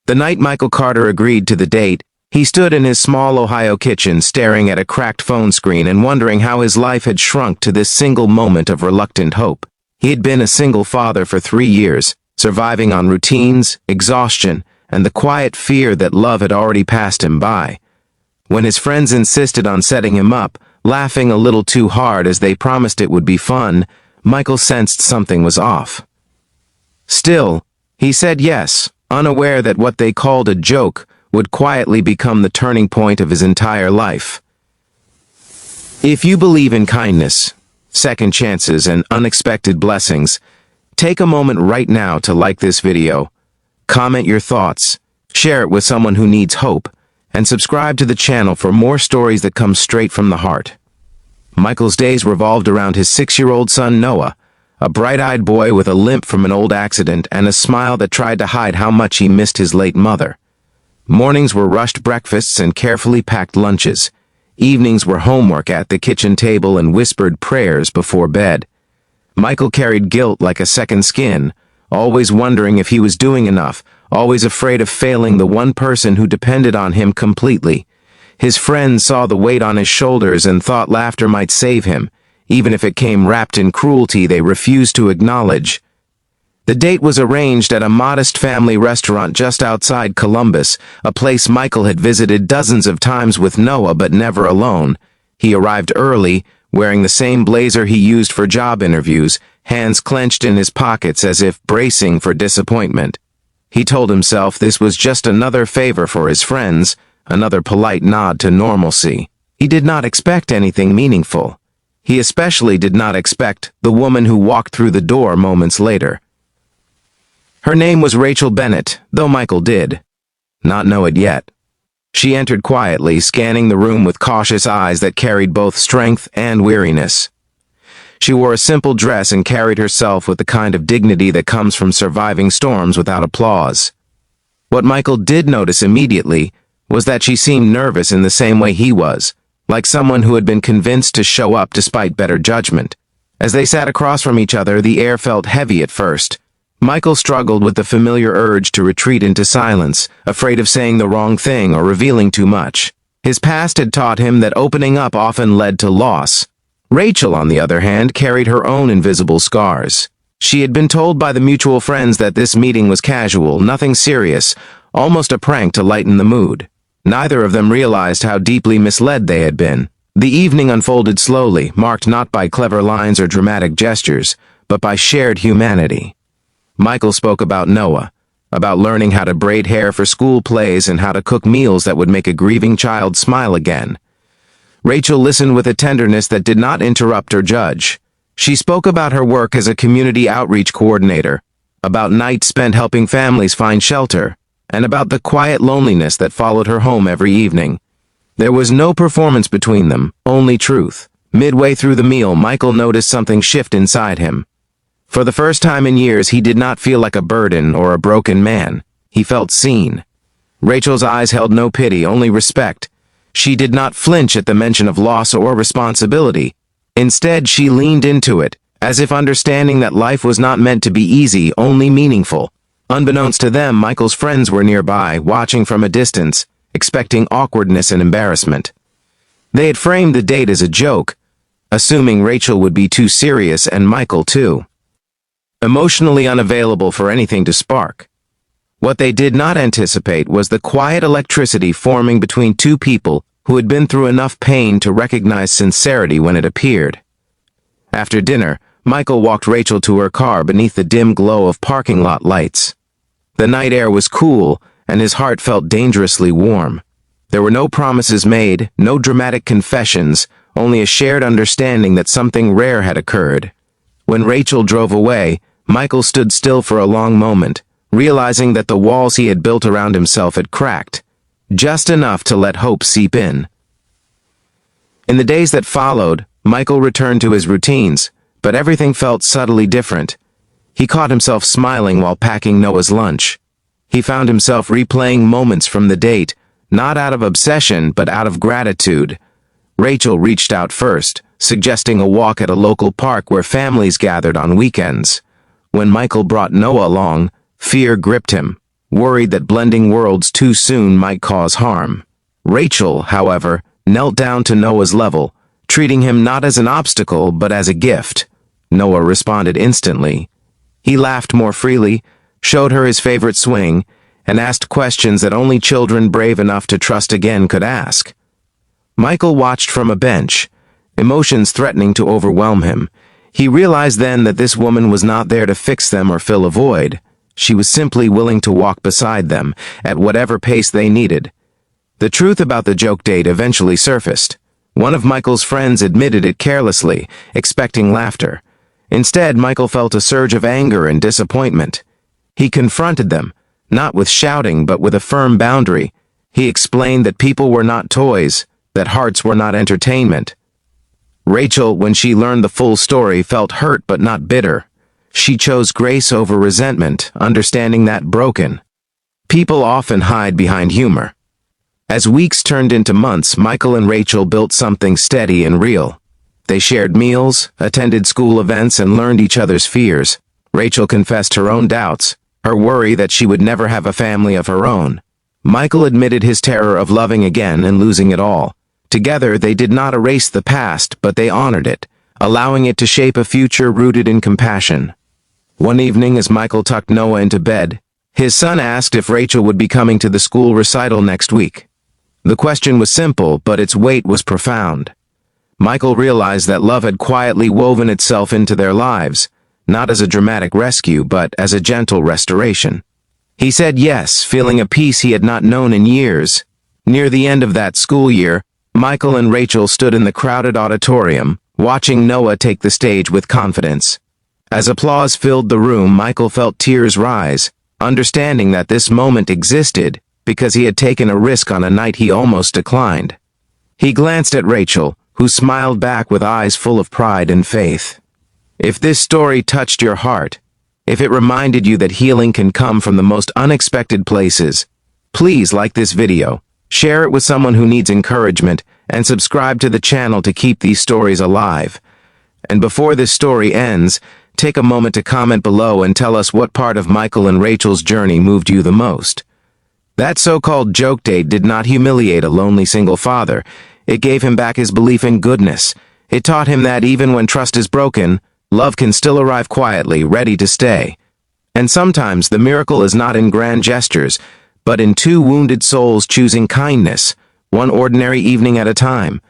The night Michael Carter agreed to the date, he stood in his small Ohio kitchen staring at a cracked phone screen and wondering how his life had shrunk to this single moment of reluctant hope. He had been a single father for 3 years, surviving on routines, exhaustion, and the quiet fear that love had already passed him by. When his friends insisted on setting him up, laughing a little too hard as they promised it would be fun, Michael sensed something was off. Still, he said yes, unaware that what they called a joke would quietly become the turning point of his entire life. If you believe in kindness, second chances, and unexpected blessings, take a moment right now to like this video, comment your thoughts, share it with someone who needs hope, and subscribe to the channel for more stories that come straight from the heart. Michael's days revolved around his 6-year-old son Noah, a bright-eyed boy with a limp from an old accident and a smile that tried to hide how much he missed his late mother. Mornings were rushed breakfasts and carefully packed lunches. Evenings were homework at the kitchen table and whispered prayers before bed. Michael carried guilt like a second skin, always wondering if he was doing enough, always afraid of failing the one person who depended on him completely. His friends saw the weight on his shoulders and thought laughter might save him. Even if it came wrapped in cruelty they refused to acknowledge. The date was arranged at a modest family restaurant just outside Columbus, a place Michael had visited dozens of times with Noah but never alone. He arrived early, wearing the same blazer he used for job interviews, hands clenched in his pockets as if bracing for disappointment. He told himself this was just another favor for his friends, another polite nod to normalcy. He did not expect anything meaningful. He especially did not expect the woman who walked through the door moments later. Her name was Rachel Bennett, though Michael did not know it yet. She entered quietly, scanning the room with cautious eyes that carried both strength and weariness. She wore a simple dress and carried herself with the kind of dignity that comes from surviving storms without applause. What Michael did notice immediately was that she seemed nervous in the same way he was, like someone who had been convinced to show up despite better judgment. As they sat across from each other, the air felt heavy at first. Michael struggled with the familiar urge to retreat into silence, afraid of saying the wrong thing or revealing too much. His past had taught him that opening up often led to loss. Rachel, on the other hand, carried her own invisible scars. She had been told by the mutual friends that this meeting was casual, nothing serious, almost a prank to lighten the mood. Neither of them realized how deeply misled they had been. The evening unfolded slowly, marked not by clever lines or dramatic gestures, but by shared humanity. Michael spoke about Noah, about learning how to braid hair for school plays and how to cook meals that would make a grieving child smile again. Rachel listened with a tenderness that did not interrupt or judge. She spoke about her work as a community outreach coordinator, about nights spent helping families find shelter, and about the quiet loneliness that followed her home every evening. There was no performance between them, only truth. Midway through the meal, Michael noticed something shift inside him. For the first time in years, he did not feel like a burden or a broken man. He felt seen. Rachel's eyes held no pity, only respect. She did not flinch at the mention of loss or responsibility. Instead, she leaned into it, as if understanding that life was not meant to be easy, only meaningful. Unbeknownst to them, Michael's friends were nearby, watching from a distance, expecting awkwardness and embarrassment. They had framed the date as a joke, assuming Rachel would be too serious and Michael too. Emotionally unavailable for anything to spark. What they did not anticipate was the quiet electricity forming between two people who had been through enough pain to recognize sincerity when it appeared. After dinner, Michael walked Rachel to her car beneath the dim glow of parking lot lights. The night air was cool, and his heart felt dangerously warm. There were no promises made, no dramatic confessions, only a shared understanding that something rare had occurred. When Rachel drove away, Michael stood still for a long moment, realizing that the walls he had built around himself had cracked, just enough to let hope seep in. In the days that followed, Michael returned to his routines, but everything felt subtly different. He caught himself smiling while packing Noah's lunch. He found himself replaying moments from the date, not out of obsession, but out of gratitude. Rachel reached out first, suggesting a walk at a local park where families gathered on weekends. When Michael brought Noah along, fear gripped him. worried that blending worlds too soon might cause harm. Rachel, however, knelt down to Noah's level, treating him not as an obstacle but as a gift. Noah responded instantly. He laughed more freely, showed her his favorite swing, and asked questions that only children brave enough to trust again could ask. Michael watched from a bench, emotions threatening to overwhelm him. He realized then that this woman was not there to fix them or fill a void. She was simply willing to walk beside them, at whatever pace they needed. The truth about the joke date eventually surfaced. One of Michael's friends admitted it carelessly, expecting laughter. Instead, Michael felt a surge of anger and disappointment. He confronted them, not with shouting but with a firm boundary. He explained that people were not toys, that hearts were not entertainment. Rachel, when she learned the full story, felt hurt but not bitter. She chose grace over resentment, understanding that broken people often hide behind humor. As weeks turned into months, Michael and Rachel built something steady and real. They shared meals, attended school events, and learned each other's fears. Rachel confessed her own doubts, her worry that she would never have a family of her own. Michael admitted his terror of loving again and losing it all. Together, they did not erase the past, but they honored it, allowing it to shape a future rooted in compassion. One evening, as Michael tucked Noah into bed, his son asked if Rachel would be coming to the school recital next week. The question was simple, but its weight was profound. Michael realized that love had quietly woven itself into their lives, not as a dramatic rescue, but as a gentle restoration. He said yes, feeling a peace he had not known in years. Near the end of that school year, Michael and Rachel stood in the crowded auditorium, watching Noah take the stage with confidence. As applause filled the room, Michael felt tears rise, understanding that this moment existed because he had taken a risk on a night he almost declined. He glanced at Rachel, who smiled back with eyes full of pride and faith. If this story touched your heart, if it reminded you that healing can come from the most unexpected places, please like this video, share it with someone who needs encouragement, and subscribe to the channel to keep these stories alive. And before this story ends, take a moment to comment below and tell us what part of Michael and Rachel's journey moved you the most. That so-called joke date did not humiliate a lonely single father. It gave him back his belief in goodness. It taught him that even when trust is broken, love can still arrive quietly, ready to stay. And sometimes the miracle is not in grand gestures, but in two wounded souls choosing kindness, one ordinary evening at a time.